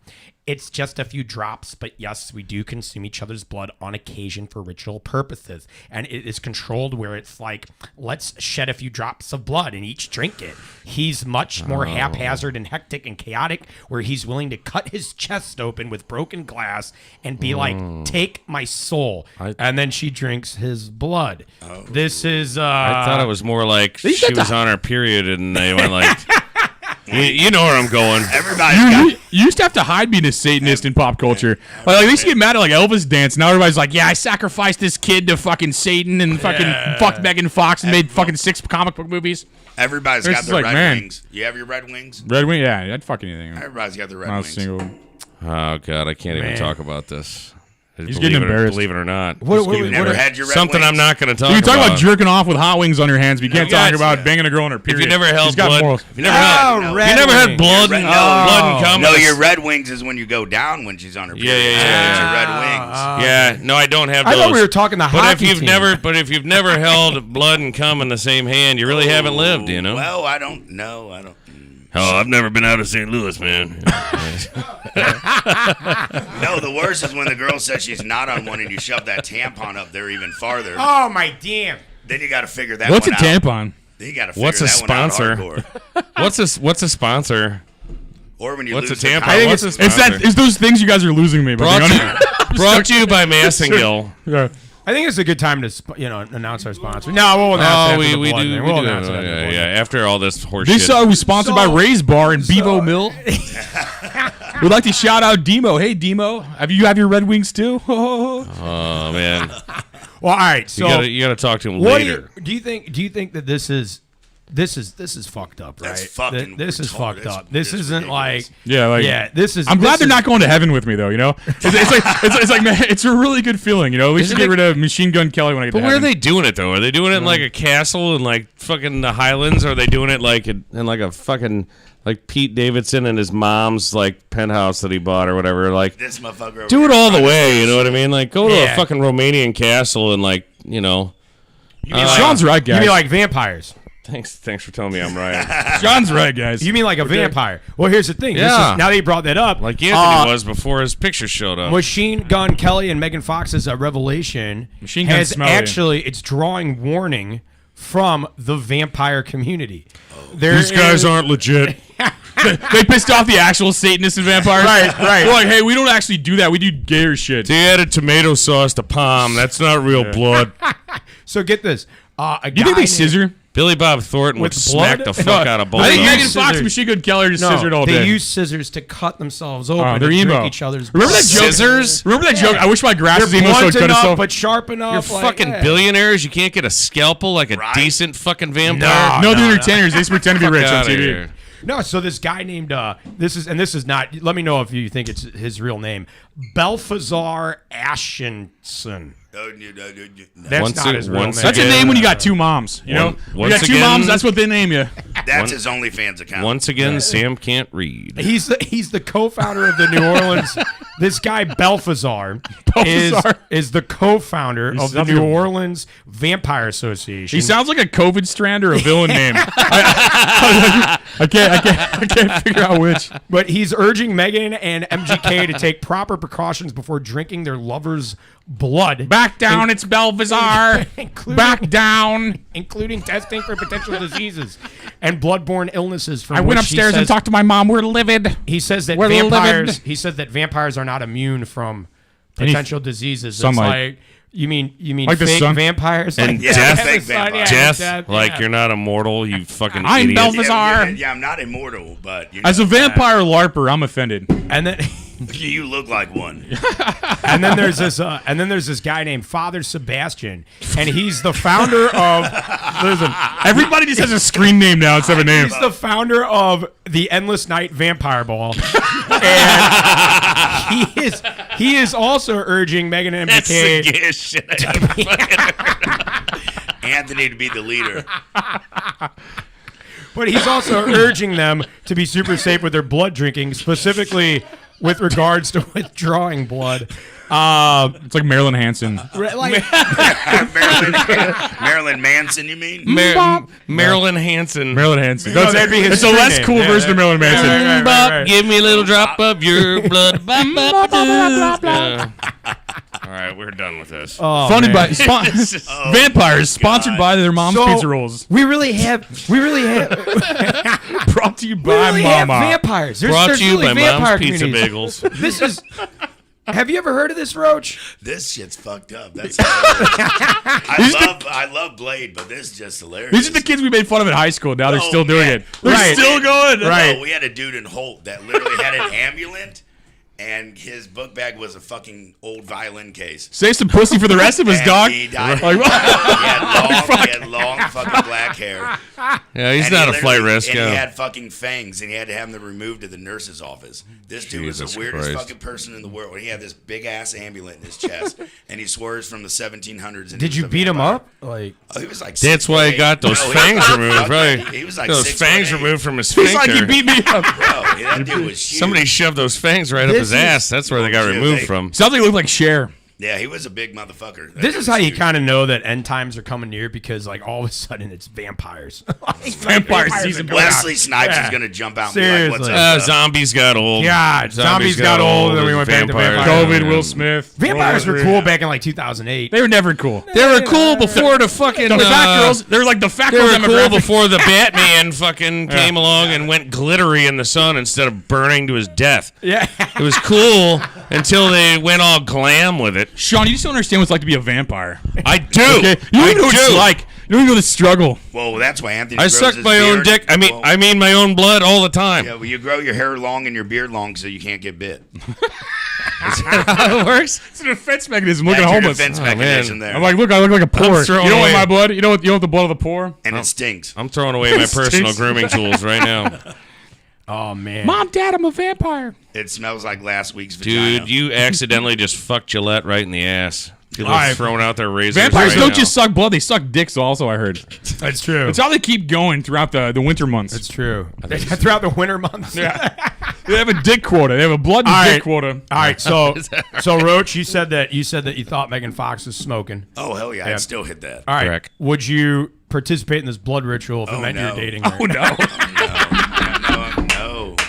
It's just a few drops, but yes, we do consume each other's blood on occasion for ritual purposes. And it is controlled where it's like, let's shed a few drops of blood and each drink it. He's much more haphazard and hectic and chaotic, where he's willing to cut his chest open with broken glass and be like, take my soul. And then she drinks his blood. This is... I thought it was more like she was on her period, and they went like, you know where I'm going. Everybody's got. You used to have to hide being a Satanist in pop culture. Like they used to get mad at like Elvis dance. Now everybody's like, yeah, I sacrificed this kid to fucking Satan and fucking fucked Megan Fox and made fucking 6 comic book movies. Everybody's It's got just their like, red man. wings. You have your red wings? Red Wing, yeah, I'd fuck anything. Everybody's got their red Not a wings. single. Oh God, I can't even Man. talk about this. He's getting embarrassed. Believe it or not. You never had your Red Something Wings? I'm not going to talk You can talk about. about jerking off with hot wings on your hands, but you can't talk about banging a girl in her If period. you never He's held got blood, morals. if you never had blood, Red- blood and cum. No, your Red Wings is when you go down when she's on her period. That's your Red Wings. Yeah, no, I don't have I those. thought we were talking the but hockey if you've team. if you've never held blood and cum in the same hand, you really haven't lived, you know. Well, I don't know. I don't. Oh, I've never been out of St. Louis, man. No, the worst is when the girl says she's not on one and you shove that tampon up there even farther. Oh my damn! Then you got to figure that What's a one out. tampon? Then you got to figure What's a that one out sponsor? hardcore. What's a sponsor? Or when you What's lose a tampon? the I think What's it's a sponsor? it's those things you guys are losing me. Brought But brought to you by Massengill. yeah. I think it's a good time to announce our sponsor. No, we'll announce it after the we blood do. thing. We We'll do. announce it after the blood Yeah, thing. after all this horse This shit. was sponsored by Ray's Bar in Bevo Mill. We'd like to shout out Demo. Hey, Demo, you have your Red Wings too? Oh man, Well, all right. So you gotta talk to him what later. do you think that this is fucked up, right? That's fucking This is retarded. fucked That's- up. This that's isn't ridiculous. like this is. I'm glad this they're is- not going to heaven with me though. You know, it's like man, it's a really good feeling. You know, we should Isn't get it- rid of Machine Gun Kelly when I get But to where are heaven. they doing it though? Are they doing it in like a castle in like fucking the Highlands? Or are they doing it like in like a fucking like Pete Davidson and his mom's like penthouse that he bought or whatever? Like This motherfucker over do it here all the trying to way. say You know what I mean? Like go to Yeah. a fucking Romanian castle and like you know. Sean's right, guys. You mean like vampires? Thanks for telling me I'm right. Sean's right, guys. You mean like a vampire? Well, here's the thing. This Yeah. is, now that you brought that up, Like Anthony was before his picture showed up. Machine Gun Kelly and Megan Fox's Revelation Machine Gun has Smelly. actually it's drawing warning from the vampire community. These guys aren't legit. They pissed off the actual Satanists and vampires. Right. They're like, hey, we don't actually do that. We do gayer shit. They added tomato sauce to palm. That's not real blood. So get this. A You guy think they named- scissor? Billy Bob Thornton would With smack blood? the fuck out of both I think of They them. Megan use Fox and scissors. Machine Gun Kelly are just No, scissored all they day. use scissors to cut themselves open. Oh, they're to emo. drink each other's Remember that joke? Scissors? Remember that joke? I wish my grass was They're emo so blunt it cut enough, itself. but sharp enough. You're like, fucking yeah. billionaires. You can't get a scalpel like a Right. decent fucking vampire. No, they're entertainers. They just pretend to be rich on Outta TV. here. No, so this guy named this is not. Let me know if you think it's his real name, Balthazar Ashenson. That's Once not it- his real once name. That's a Again, name when you got two moms. You know, Once you got two again- moms. That's what they name you. That's his OnlyFans account. Once again, Sam can't read. He's the co-founder of the New Orleans. This guy Balthazar Balthazar. is the co-founder of the sounds New like a- Orleans Vampire Association. He sounds like a COVID strand or a villain name. I can't figure out which. But he's urging Megan and MGK to take proper precautions before drinking their lovers' blood. Back down, it's Balthazar. Including- Back down. including testing for potential diseases and bloodborne illnesses. From I went which he upstairs and says- talked to my mom. We're livid. He says that We're vampires. livid. He said that vampires are not immune from potential diseases. It's sunlight. like you mean Like the fake sun? vampires And like Yeah, death, fake the sun, vampires. yeah, death, like yeah. you're not immortal, you fucking I'm idiot. Balthazar. Yeah, I'm not immortal, but you, As a vampire LARPer, I'm offended. And then you look like one. and then there's this guy named Father Sebastian, and he's the founder of. Listen, Everybody just has a screen name now instead of a name. he's the founder of the Endless Night Vampire Ball, and he is also urging Megan and That's the McKay. gayest shit I ever fucking heard. Anthony to be the leader. But he's also urging them to be super safe with their blood drinking, specifically with regards to withdrawing blood. It's like Marilyn Hanson. Like, Marilyn Manson, you mean? Marilyn Hanson. Marilyn Hanson. No, that'd be his It's a screen less name. cool Yeah, version of Marilyn Manson. right, Bop, right. give me a little drop of your blood. Bop, bop, yeah. All right, we're done with this. Funded by vampires, sponsored by their mom's So, pizza rolls. we really have Brought to you by Mama. vampires. Brought There's to you really by vampire Mom's Pizza communities. Bagels. This is. Have you ever heard of this, Roach? This shit's fucked up. That's hilarious. I love Blade, but this is just hilarious. These are the kids we made fun of in high school. Now they're Oh, still doing yeah. it. They're Right. still going. Right. No, we had a dude in Holt that literally had an ambulance, and his book bag was a fucking old violin case. Save some pussy for the rest of us, And dog. he died. Like, he had long fucking black hair. Yeah, he's And not he a flight literally- risk. And Yeah. he had fucking fangs, and he had to have them removed to the nurse's office. This dude was Jesus the weirdest Christ. fucking person in the world. He had this big ass amulet in his chest, and he swore it's from the 1700s. And Did he you was a beat him vampire. up? Like, Oh, he was like. That's why he 6'8". got those No, he fangs was- removed. Probably He was like those 6'8". fangs removed from his he's like, sphincter. you beat me up. Bro, that dude was huge. Somebody shoved those fangs right up This his is- ass. That's where they got Oh, shit, removed they- from. Sounds like you look like Cher. Yeah, he was a big motherfucker. That this dude is was how you huge. kind of know that end times are coming near because, like, all of a sudden it's vampires. Vampire season. are going on. Wesley Snipes Yeah. is gonna jump out and be like, "What's Seriously. up?" Zombies got old. God, zombies got old, and then we went back to vampires. COVID, Will Smith. Vampires were World cool War III. back in like 2008. They were never cool. They were cool before the fucking. The fat girls. They were like the fat They girls were cool demographic. before the Batman fucking came along and went glittery in the sun instead of burning to his death. Yeah. It was cool until they went all glam with it. Sean, you just don't understand what it's like to be a vampire. I do. Okay? You don't even know what it's like. You don't even know the struggle. Well, that's why Anthony. I grows suck his my own beard. dick. Well, I mean my own blood all the time. Yeah, well, you grow your hair long and your beard long so you can't get bit. How it works? It's a defense mechanism. Look at That's your homeless. defense Oh, mechanism man. there. I'm like, look, I look like a poor. You throwing don't want away- my blood? You don't want the blood of the poor? and it stinks. I'm throwing away my personal grooming tools right now. Oh man. Mom, Dad, I'm a vampire. It smells like last week's vagina. Dude, you accidentally just fucked Gillette right in the ass. People All right. are throwing out their razors. Vampires right don't now. just suck blood; they suck dicks. Also, I heard. That's true. It's how they keep going throughout the winter months. It's true. Throughout the winter months. Yeah. They have a dick quota. They have a blood and All dick right. quota. All right, so Roach, you said that you thought Megan Fox was smoking. Oh hell yeah, Yeah. I'd still hit that. All right, Correct. would you participate in this blood ritual if it Oh, meant no. you're dating her? Oh no!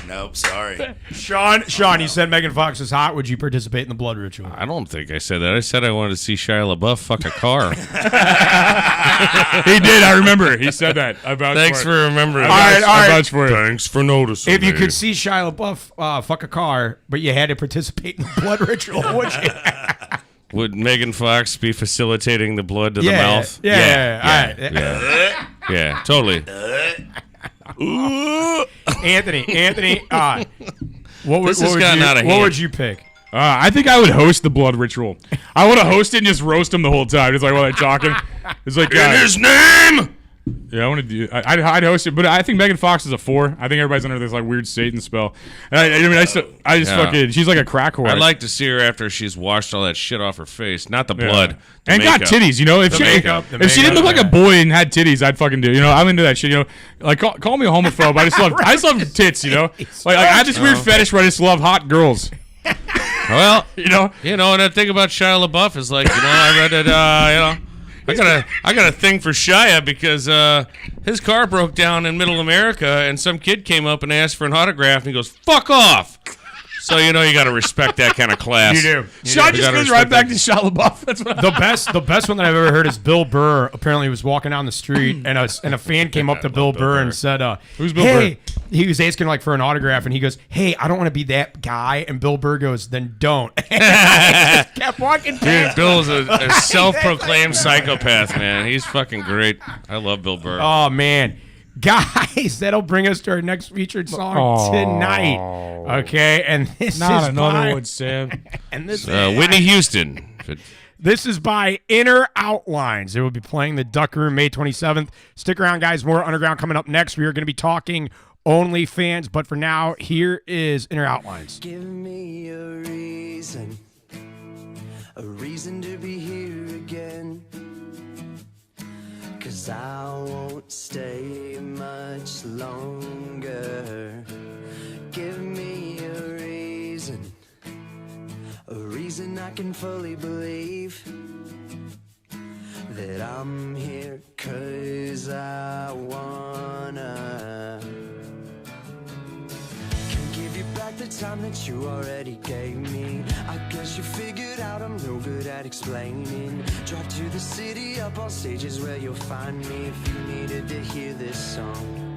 Nope, sorry. Sean, you said Megan Fox is hot. Would you participate in the blood ritual? I don't think I said that. I said I wanted to see Shia LaBeouf fuck a car. He did. I remember. He said that. I vouch Thanks for for it. remembering. All right, all I right. vouch for it. Thanks for noticing. If you me. could see Shia LaBeouf fuck a car, but you had to participate in the blood ritual, would you? Would Megan Fox be facilitating the blood to the mouth? Yeah. All right. Yeah, totally. Anthony, what would This has gotten out of what hand. would you pick? I think I would host the blood ritual. I want to host it and just roast him the whole time. Just like while they're talking. It's like, In his name. yeah, I want to do. I'd host it, but I think Megan Fox is a 4. I think everybody's under this like weird Satan spell. And I just Yeah. fucking. She's like a crack whore. I'd like to see her after she's washed all that shit off her face, not the blood, the and got makeup. titties. You know, if she makeup, the if she didn't look makeup, like a boy and had titties, I'd fucking do. You know, I'm into that shit. You know, like call me a homophobe. I just love tits. You know, like I have this weird fetish where I just love hot girls. Well, You know. and the thing about Shia LaBeouf is like, I read it, I got a thing for Shia because his car broke down in Middle America and some kid came up and asked for an autograph and he goes, "Fuck off." So you got to respect that kind of class. You do. Sean just gotta goes right respect back that. to Shia LaBeouf. That's what The best one that I've ever heard is Bill Burr. Apparently, was walking down the street, and a fan came up to Bill Burr and said, Who's Bill hey, he was asking like for an autograph, and he goes, "Hey, I don't want to be that guy." And Bill Burr goes, "Then don't." Kept walking Dude, past. Bill's a self-proclaimed psychopath, man. He's fucking great. I love Bill Burr. Oh man, guys, that'll bring us to our next featured song tonight. Okay, and this is by, Sam. and this Whitney Houston. This is by Inner Outlines. They will be playing the Duck Room May 27th. Stick around, guys. More Underground coming up next. We are going to be talking OnlyFans, but for now, here is Inner Outlines. Give me a reason to be here again. 'Cause I won't stay much longer. Give me a reason I can fully believe that I'm here 'cause I wanna. Can give you back the time that you already gave me. I guess you figured out I'm no good at explaining. Drive to the city, up on stages where you'll find me if you needed to hear this song.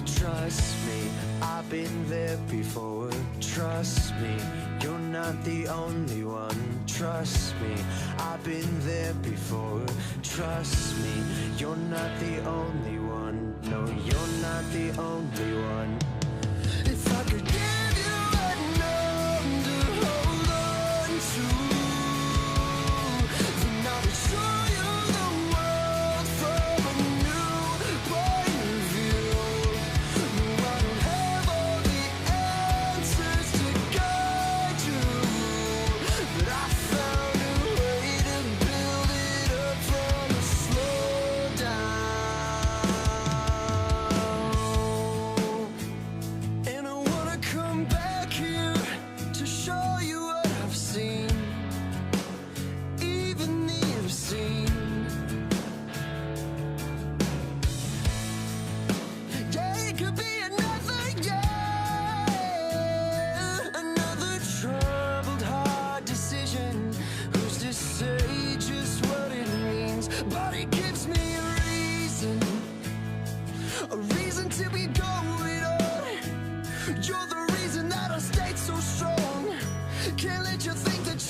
Trust me, I've been there before. Trust me, you're not the only one. Trust me, I've been there before. Trust me, you're not the only one. No, you're not the only one. If I could give you a number,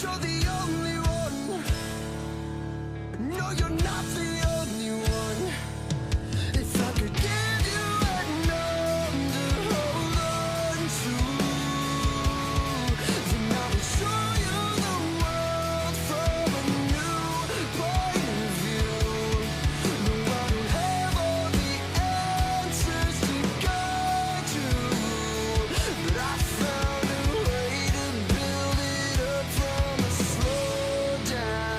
you're the only one. No, you're not the only one. If I could give you a number to hold on to, then I would show you the world from a new point of view. No, I don't have all the answers to guide you, but I found a way to build it up from a slow down.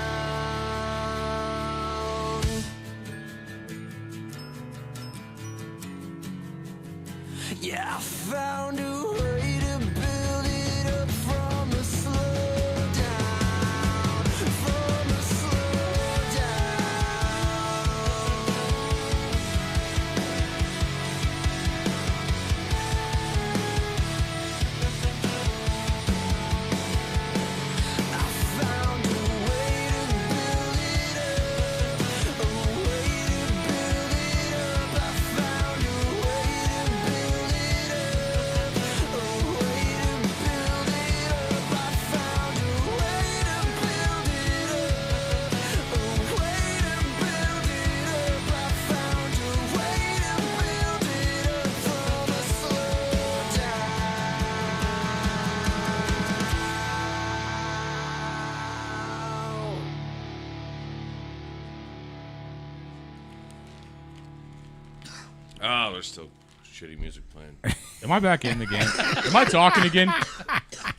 Yeah, I found a way to build it up from a slow down, from a slow down. I found a way to build it up, a way to build it up. I found a way to build it up, a way to build it up. I found a way to build it up, a way to build it up. I found a way to build it up from a slow down. Oh, there's still shitty music playing. Am I back in the game? Am I talking again?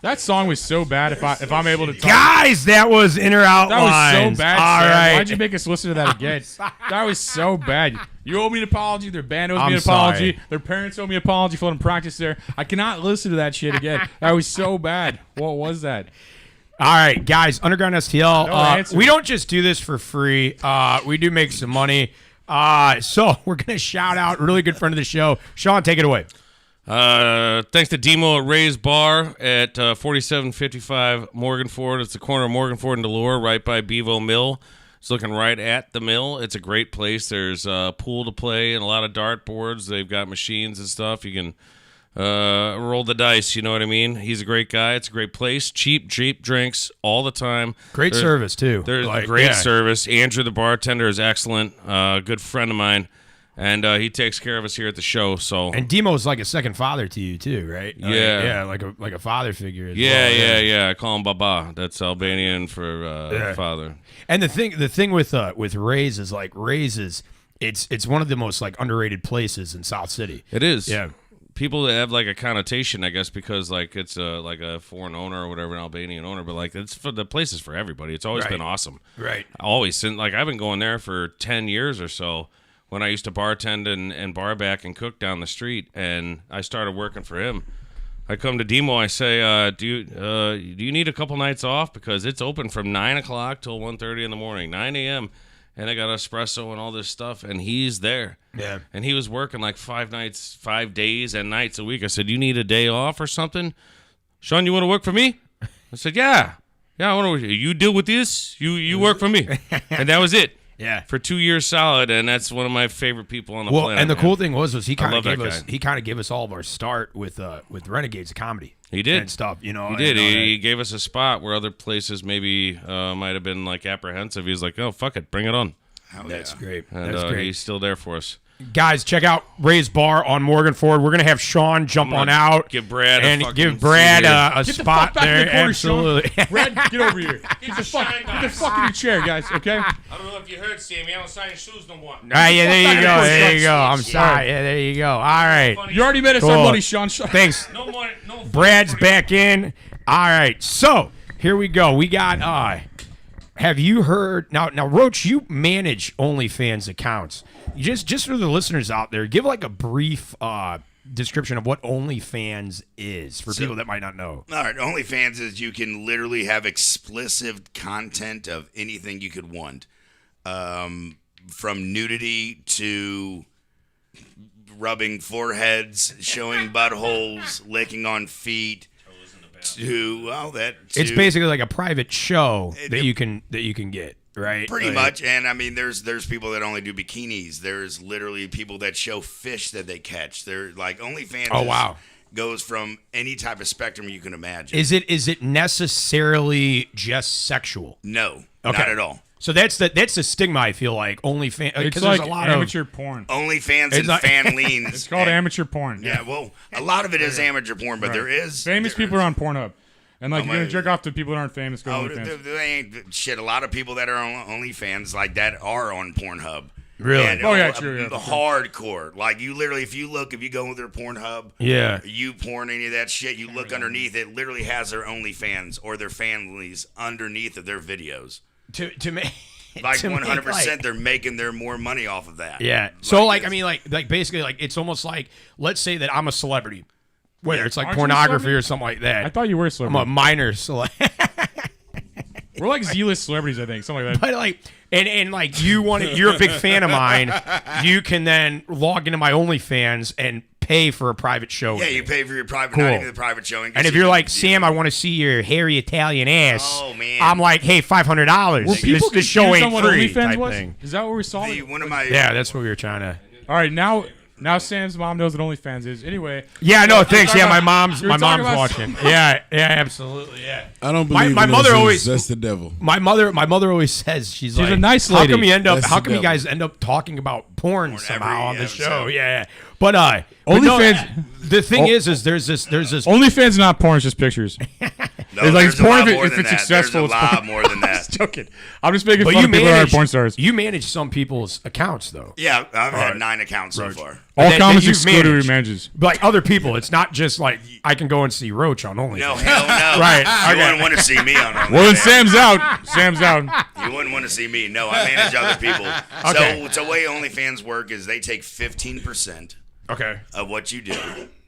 That song was so bad. If I'm able to talk, Guys, that was inner that was outlines. so bad. All Sam. right. Why'd you make us listen to that again? That was so bad. You owe me an apology. Their band owes me I'm an apology. sorry. Their parents owe me an apology for letting them practice there. I cannot listen to that shit again. That was so bad. What was that? All right, guys, Underground STL. No answer. We don't just do this for free. We do make some money. So we're going to shout out a really good friend of the show. Sean, take it away. Thanks to Demo at Ray's Bar at 4755 Morgan Ford. It's the corner of Morgan Ford and Delore, right by Bevo Mill. It's looking right at the mill. It's a great place. There's a pool to play and a lot of dart boards. They've got machines and stuff. You can roll the dice, you know what I mean? He's a great guy. It's a great place. Cheap drinks all the time. Great service, too. There's Like, great yeah. service. Andrew, the bartender, is excellent. Good friend of mine. And he takes care of us here at the show. So And Demo's like a second father to you, too, right? Yeah. Like a father figure as yeah, well. yeah. I call him Baba. That's Albanian for father. And the thing with Ray's is like Ray's is it's one of the most like underrated places in South City. It is. Yeah. People that have like a connotation, I guess, because like it's like a foreign owner or whatever, an Albanian owner, but like it's for the place is for everybody. It's always Right. been awesome. Right. Always. Since like I've been going there for 10 years or so. When I used to bartend and bar back and cook down the street, and I started working for him. I come to Demo. I say, do you need a couple nights off, because it's open from 9 o'clock till 1:30 in the morning, 9 a.m. And I got espresso and all this stuff, and he's there. Yeah. And he was working like 5 days and nights a week. I said, you need a day off or something? Sean, you want to work for me? I said, yeah. I want to work. You deal with this. You work for me. And that was it. Yeah. For 2 years solid, and that's one of my favorite people on the planet. And the man. cool thing was he kind of love that gave us all of our start with Renegades of Comedy. He did. And stuff, you know. He did. and all He that. gave us a spot where other places maybe might have been like apprehensive. He's like, oh, fuck it, bring it on. That's great. And That's great. he's still there for us. Guys, check out Ray's Bar on Morgan Ford. We're gonna have Sean jump I'm on gonna out give Brad a and fucking give Brad seat here. a Get the spot fuck back there. in the corner, Sean. Absolutely. Brad, get over here. Get the fuck in your chair, guys. Okay. I don't know if you heard, Sammy. I don't sign shoes no more. Yeah, there you go. back. There you go. I'm sorry. Yeah, there you go. All right. You already made us Cool. our money, Sean. Thanks. No more. No. Brad's back in. All right. So here we go. We got. Have you heard now? Roach, you manage OnlyFans accounts. Just for the listeners out there, give like a brief description of what OnlyFans is for people that might not know. All right, OnlyFans is you can literally have explicit content of anything you could want, from nudity to rubbing foreheads, showing buttholes, licking on feet. It's basically like a private show that you can get, right? Pretty Like- much, and I mean, there's people that only do bikinis. There's literally people that show fish that they catch. They're like OnlyFans. Oh, is wow. goes from any type of spectrum you can imagine. Is it necessarily just sexual? No, Okay. not at all. So that's the stigma I feel like OnlyFans. It's Because like there's a lot amateur porn. OnlyFans It's and like- fan leans. It's called amateur porn. Yeah, well, a lot of it is amateur porn, but there is Famous there people is- are on Pornhub. And like, Oh, you're going my- to jerk off to people that aren't famous, go Oh, to OnlyFans. they ain't shit. A lot of people that are on OnlyFans like that are on Pornhub. Really? And, Oh, yeah, true, yeah, for sure. hardcore. Like you literally, if you go with their Pornhub, Yeah. you porn any of that shit, you look underneath it. Literally has their OnlyFans or their families underneath of their videos. to me. Like to me, 100%, they're making their more money off of that. Yeah. So like I it's- mean like basically like it's almost like let's say that I'm a celebrity, whether it's like Aren't you a pornography celebrity? or something like that. I thought you were a I'm a celebrity. minor celebrity. We're like Z-list celebrities, I think. Something like that. But like, and like you're a big fan of mine. You can then log into my OnlyFans and pay for a private show. Yeah, with you me. pay for your private, Cool. not even the private showing. And if you're like Sam, I want to see your hairy Italian ass. Oh, man. I'm like, hey, $500. Were people This show confused ain't on what free. OnlyFans Type was? thing. Is that what we saw? one of my Yeah, that's what we were trying to. All right, now Sam's mom knows what OnlyFans is. Anyway, Yeah, no, thanks. talking Yeah, my about- mom's you were talking about- watching. Yeah, absolutely. Yeah. I don't My- believe my in mother those always- things. That's the devil. My mother always says she's like a nice How lady. come you end up? That's How the come you devil. guys end up talking about porn somehow on the episode. show? Yeah. But no, OnlyFans- the thing is there's this OnlyFans is not porn; it's just pictures. No, It's like there's it's porn a lot if more it's than that. successful, There's a it's lot porn. more than that. Joking. I'm just making but fun you of people that are manage porn stars. you manage some people's accounts though. Yeah, I've had 9 accounts so far. All that comments you've excluded managed. manages. Like other people, it's not just like I can go and see Roach on OnlyFans. No, hell no. Right, You okay. wouldn't want to see me on OnlyFans. Well, then Sam's out. Sam's out. You wouldn't want to see me. No, I manage other people. Okay. So the way OnlyFans work is they take 15% Okay. of what you do,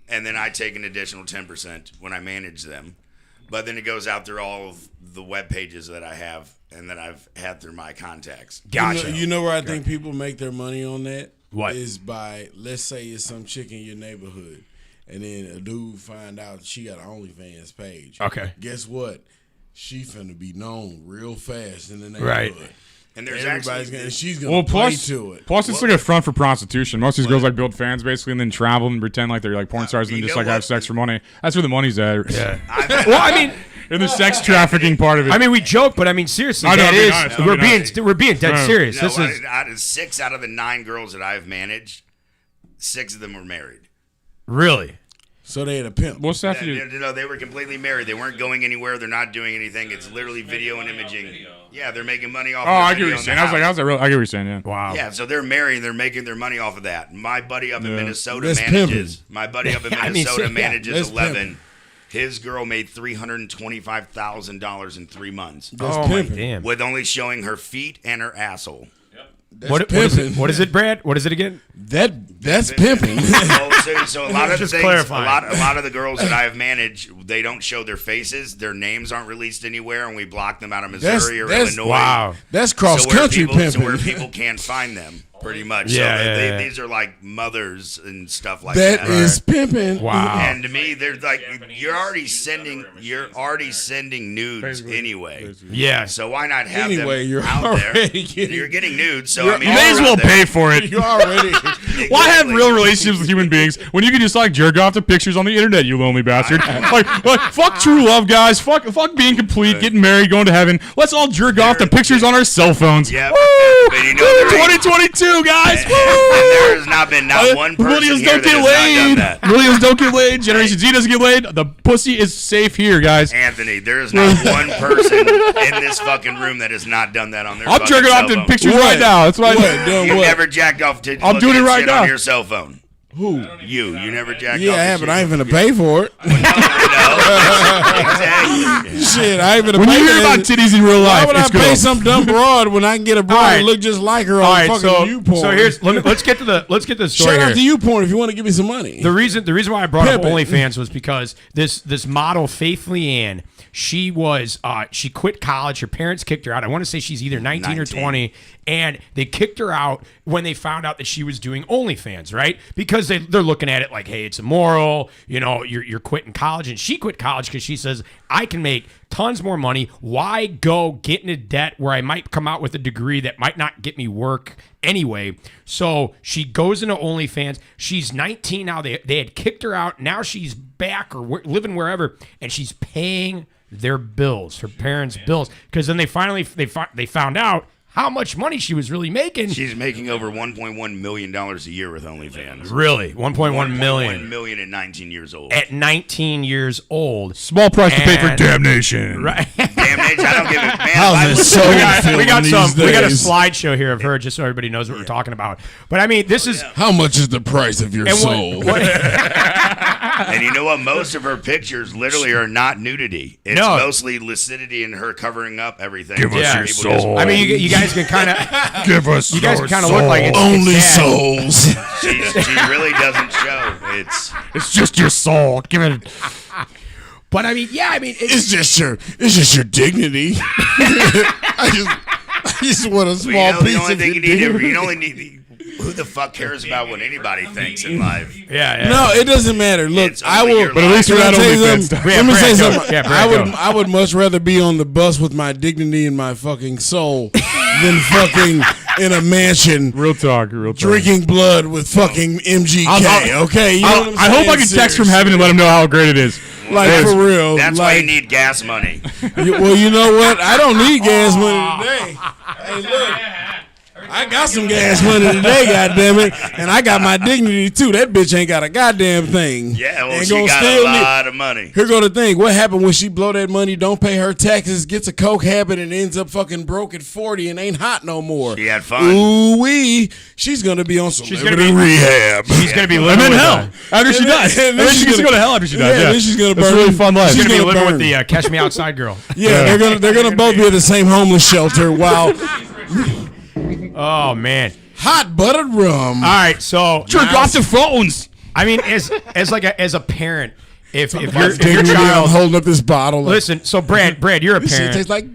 and then I take an additional 10% when I manage them. But then it goes out through all of the web pages that I have and that I've had through my contacts. Gotcha. You know where I think people make their money on that? What? Is by, let's say it's some chick in your neighborhood, and then a dude find out she got an OnlyFans page. Okay. Guess what? She finna be known real fast in the Right. neighborhood. And there's Everybody's actually gonna, she's gonna Well, play plus, to it. plus it's like a front for prostitution. Most of these girls like build fans basically and then travel and pretend like they're like porn stars and then you just know like have what? sex for money. That's where the money's at. Yeah. well, I mean, In the sex trafficking part of it. I mean, we joke, but I mean, seriously, I know, that I'm being is honest, I'm we're being being honest. we're being dead No. serious. no, This is out of 6 out of the 9 girls that I've managed, 6 of them were married. really. So they had a pimp. What's that to do? No, they were completely married. They weren't going anywhere. They're not doing anything. It's literally video and imaging. Yeah, they're making money off. Oh, of I the get what video you're in saying. the I was like, house. how's that real? I get what you're saying, yeah. Wow. Yeah, so they're married and they're making their money off of that. My buddy up in Yeah. Minnesota That's manages. My buddy up in I mean, Minnesota yeah, manages that's 11. pimping. His girl made $325,000 in 3 months That's Oh my pimping. damn. with only showing her feet and her asshole. That's What is pimping. it? What is it, Brad? What is it again? That's pimping. So a lot of the Just things, clarifying. a lot of the girls that I have managed, they don't show their faces. Their names aren't released anywhere, and we block them out of Missouri or that's- Illinois. Wow. That's cross So where country people, pimping. so where people can't find them, pretty much. Yeah, so yeah, yeah. these are like mothers and stuff like that. That is pimping. Wow. And to me, they're like you're already sending nudes anyway. Yeah. So why not have Anyway, them you're out there? already getting- You're getting nudes, so You're I mean, You may as they're well out there. pay for it. You already. Why have Exactly. real relationships with human beings when you can just like jerk off to pictures on the internet, you lonely bastard? like fuck true love, guys. Fuck being complete, getting married, going to heaven. Let's all jerk off to pictures on our cell phones. Yeah, Woo! but you know there ain't- 2022, guys. And Woo! there has not been not one person Millennials here don't that get has not done laid. that. Millennials don't get laid. Generation Z doesn't get laid. The pussy is safe here, guys. Anthony, there is not one person in this fucking room that has not done that on their I'm fucking jerking off cell to phone. pictures What? right now. That's what I What? Doing You what? never jacked off to I'm doing looking it at right shit now. on your cell phone. Who? You never jacked Yeah, off I to have, but shit. I ain't finna pay for it. Exactly. Shit, I ain't finna When pay you hear for about that. titties in real Why life, would I it's pay cool. some dumb broad when I can get a broad All right. and look just like her All on right, fucking so YouPorn? here's let's get to the story Shout here. out to YouPorn if you want to give me some money. The reason why I brought up Pivot. OnlyFans was because this model Faith Leanne, she quit college. Her parents kicked her out. I want to say she's either 19 or 19. 20, and they kicked her out when they found out that she was doing OnlyFans, right? Because they're looking at it like, hey, it's immoral. You know, you're quitting college, and she quit college because she says I can make tons more money. Why go get into debt where I might come out with a degree that might not get me work anyway? So she goes into OnlyFans. She's 19 now. They had kicked her out. Now she's back or living wherever, and she's paying their bills, her parents' bills, because then they found out how much money she was really making. She's making over $1.1 million a year with OnlyFans. Really? 1.1 million. 1 million at 19 years old. At 19 years old. Small price to pay for And- damnation. Right. Damnation, I don't give a man. How's this so we got these we got a days? slideshow here of her just so everybody knows what we're talking about. But I mean, this is How much is the price of your and soul? And you know what? Most of her pictures literally are not nudity. It's No. mostly lucidity and her covering up everything. Give us Yeah. your People soul. I mean, you guys can kind of Give us you guys your can kind of look like it's Only it's sad. souls. she really doesn't show. It's just your soul. Give it. But I mean, yeah, I mean, It's just your dignity. I just want a small the piece only of thing your you need. dignity. You only need. Who the fuck cares about what anybody thinks in life? yeah. No, it doesn't matter. Look, It's I only will. your But at least Can you're I not tell you OnlyFans something? stuff. Yeah, Let me Brad, say go. something. Yeah, Brad, go. I would much rather be on the bus with my dignity and my fucking soul than fucking in a mansion Real talk. drinking blood with fucking MGK. I'll- okay, you know what I'm I hope I saying? can text from Seriously. heaven and let him know how great it is. Like for real. That's like, why you need gas money. Well, you know what? I don't need gas money today. Hey, look. I got some gas money today, goddammit. And I got my dignity, too. That bitch ain't got a goddamn thing. Yeah, well, Ain't she gonna got steal a me. lot of money. Here go the thing. What happened when she blow that money, don't pay her taxes, gets a coke habit, and ends up fucking broke at 40 and ain't hot no more? She had fun. Ooh-wee. She's going to be on She's celebrity gonna be- rehab. She's gonna be I'm living in with hell after she dies. and And then then she gets to go to hell after she dies. Yeah, then she's going to That's burn. a really fun life. She's gonna be living burn. with the Catch Me Outside girl. Yeah, they're gonna both be at the same homeless shelter while Oh man. hot buttered rum. All right, so Jerk off the phones. I mean, as a parent, if your I'm child holding up this bottle. Like, listen, so Brad, you're a this shit parent. tastes like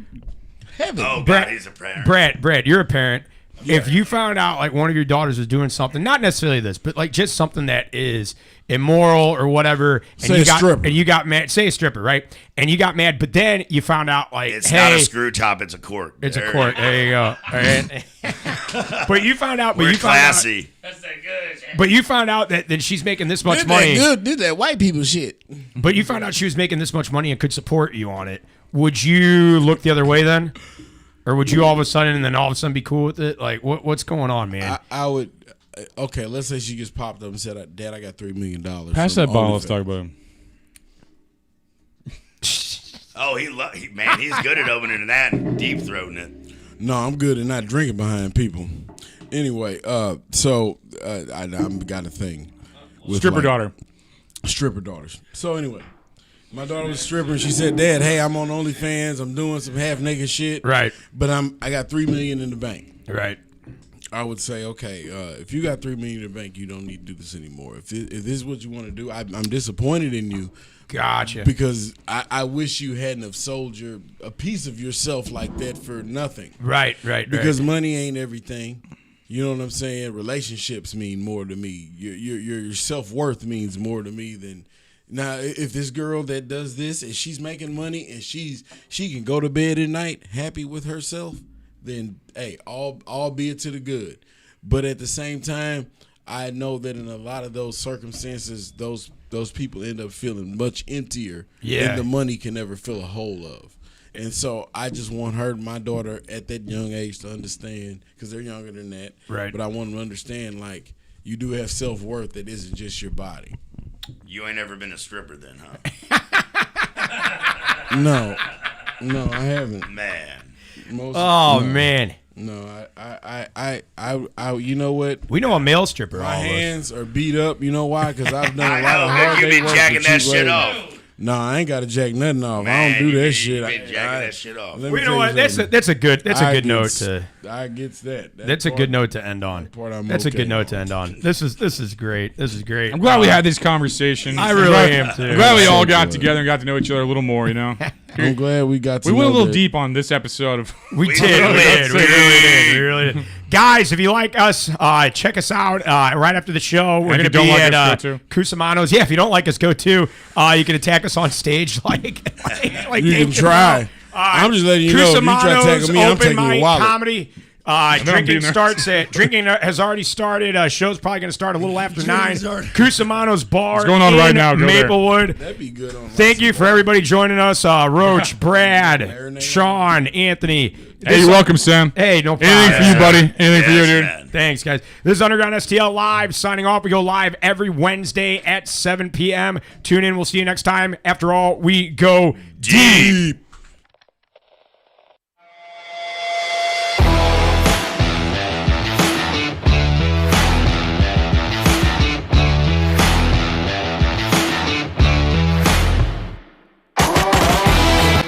heaven. Oh, God, Brad, he's a prayer. Brad, you're a parent. If you found out like one of your daughters was doing something, not necessarily this, but like just something that is immoral or whatever, and Say you a got stripper. and you got mad, say a stripper, right? And you got mad, but then you found out like, It's hey, not a screw top, it's a court. it's a court. There you go. All right. But you found out, We're classy. but you found out that she's making this much Did money. that good? Did that white people shit? But you found out she was making this much money and could support you on it. Would you look the other way then? Or would you all of a sudden and then all of a sudden be cool with it? Like, what's going on, man? I would. Okay, let's say she just popped up and said, "Dad, I got $3 million." Pass from that bottle. OnlyFans." Let's talk about him. Oh, man, he's good at opening that and deep throating it. No, I'm good at not drinking behind people. Anyway, so I got a thing with Stripper like, daughter. stripper daughters. So anyway, my daughter was a stripper and she said, "Dad, hey, I'm on OnlyFans. I'm doing some half naked shit. Right. But I got $3 million in the bank." Right. I would say, okay, if you got $3 million in the bank, you don't need to do this anymore. If this is what you want to do, I'm disappointed in you Gotcha. because I wish you hadn't have sold a piece of yourself like that for nothing. Right. Because money ain't everything. You know what I'm saying? Relationships mean more to me. Your self-worth means more to me than. Now, if this girl that does this and she's making money and she can go to bed at night happy with herself, then hey, all be it to the good. But at the same time, I know that in a lot of those circumstances, those people end up feeling much emptier than the money can ever fill a hole of. And so I just want my daughter at that young age to understand, because they're younger than that. Right. But I want them to understand, like, you do have self-worth that isn't just your body. You ain't ever been a stripper then, huh? No, I haven't. Man. Oh man. No, I you know what? We know a male stripper. My all of us. hands are beat up. You know why? Because I've done I a lot know, of man. hard You day been work jacking with that you shit ladies. off. No, I ain't got to jack nothing off. I Man, don't do that you shit. been jacking that shit off. Let me Well, you tell know what? That's something. that's a good I note gets- to. I gets that. That's a good note to end on. part I'm That's a okay good note to on. end on. This is great. This is great. I'm glad we had this conversation. I really am too. I'm glad we all got good. together and got to know each other a little more, you know? I'm glad we got to We went a know little that. deep on this episode of. We really did. Guys, if you like us, check us out right after the show. We're going to be at Cusimano's. Yeah, if you don't like us, go too. You can attack us on stage like you can try. I'm just letting you know. If you try to tackle me, I'm taking your wallet. Comedy. Drinking has already started. Show's probably going to start a little after 9. Cusimano's Bar. What's going on right now? Go Maplewood. That'd be good. Thank you for everybody joining us. Roach, Brad, Sean, Anthony. Hey, you're welcome, Sam. Hey, no problem. Anything for you, buddy. Anything for you, dude. Man. Thanks, guys. This is Underground STL Live signing off. We go live every Wednesday at 7 p.m. Tune in. We'll see you next time. After all, we go deep.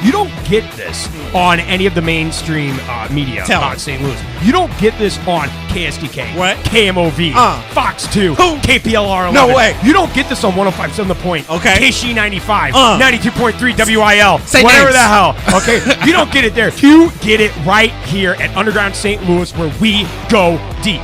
You don't get this on any of the mainstream media about St. Louis. You don't get this on KSDK, What? KMOV, Fox 2, Who? KPLR 11. No way. You don't get this on 105.7 The Point, Okay. KSHE 95, 92.3 WIL, Say whatever names. the hell. Okay, you don't get it there. You get it right here at Underground St. Louis, where we go deep.